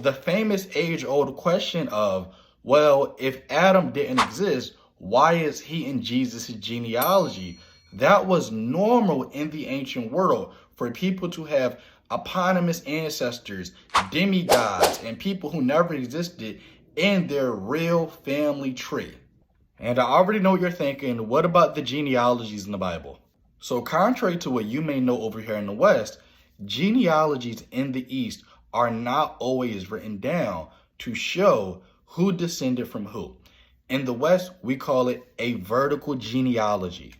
the famous age-old question of, well, if Adam didn't exist, why is he in Jesus' genealogy? That was normal in the ancient world for people to have eponymous ancestors, demigods, and people who never existed in their real family tree. And I already know what you're thinking, what about the genealogies in the Bible? So contrary to what you may know over here in the West, genealogies in the East are not always written down to show who descended from who. In the West, we call it a vertical genealogy.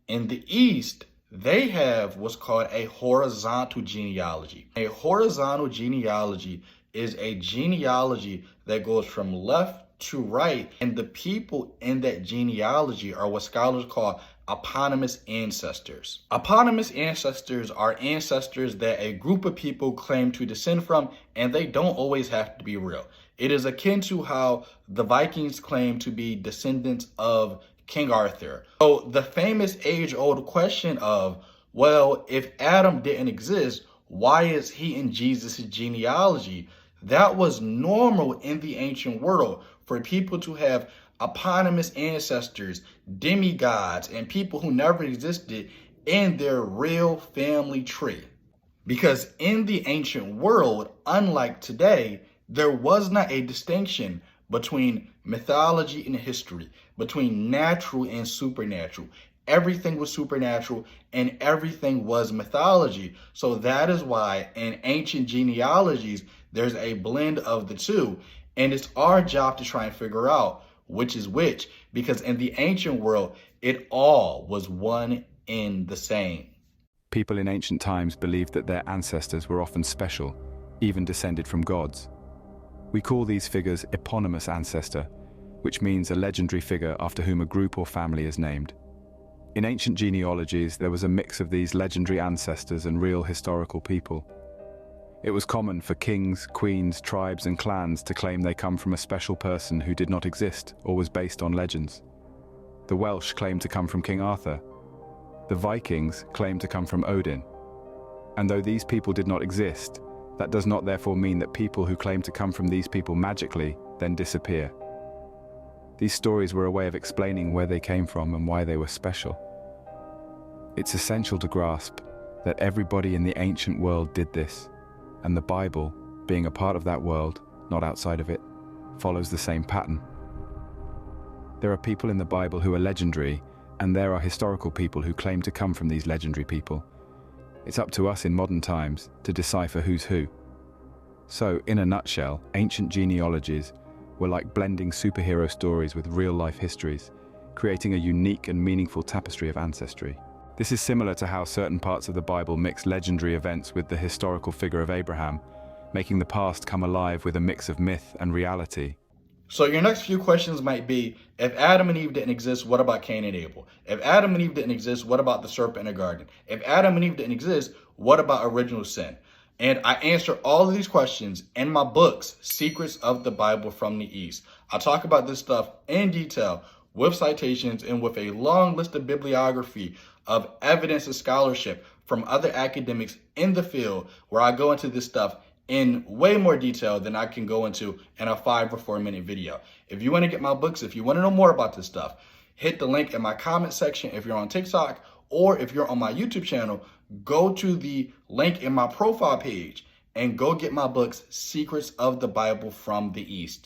In the East, they have what's called a horizontal genealogy. A horizontal genealogy is a genealogy that goes from left to right, and the people in that genealogy are what scholars call eponymous ancestors. Eponymous ancestors are ancestors that a group of people claim to descend from, and they don't always have to be real. It is akin to how the Vikings claim to be descendants of King Arthur. So the famous age-old question of, well, if Adam didn't exist, why is he in Jesus' genealogy? That was normal in the ancient world for people to have eponymous ancestors, demigods, and people who never existed in their real family tree. Because in the ancient world, unlike today, there was not a distinction between mythology and history, between natural and supernatural. Everything was supernatural and everything was mythology. So that is why in ancient genealogies, there's a blend of the two. And it's our job to try and figure out which is which, because in the ancient world, it all was one and the same. People in ancient times believed that their ancestors were often special, even descended from gods. We call these figures eponymous ancestor, which means a legendary figure after whom a group or family is named. In ancient genealogies, there was a mix of these legendary ancestors and real historical people. It was common for kings, queens, tribes, and clans to claim they come from a special person who did not exist or was based on legends. The Welsh claimed to come from King Arthur. The Vikings claimed to come from Odin. And though these people did not exist, that does not therefore mean that people who claim to come from these people magically then disappear. These stories were a way of explaining where they came from and why they were special. It's essential to grasp that everybody in the ancient world did this, and the Bible, being a part of that world, not outside of it, follows the same pattern. There are people in the Bible who are legendary, and there are historical people who claim to come from these legendary people. It's up to us in modern times to decipher who's who. So, in a nutshell, ancient genealogies were like blending superhero stories with real-life histories, creating a unique and meaningful tapestry of ancestry. This is similar to how certain parts of the Bible mix legendary events with the historical figure of Abraham, making the past come alive with a mix of myth and reality. So your next few questions might be, if Adam and Eve didn't exist, what about Cain and Abel? If Adam and Eve didn't exist, what about the serpent in the garden? If Adam and Eve didn't exist, what about original sin? And I answer all of these questions in my books, Secrets of the Bible from the East. I talk about this stuff in detail with citations and with a long list of bibliography of evidence and scholarship from other academics in the field, where I go into this stuff in way more detail than I can go into in a 5 or 4 minute video. If you want to get my books, if you want to know more about this stuff, hit the link in my comment section if you're on TikTok, or if you're on my YouTube channel, go to the link in my profile page and go get my books, Secrets of the Bible from the East.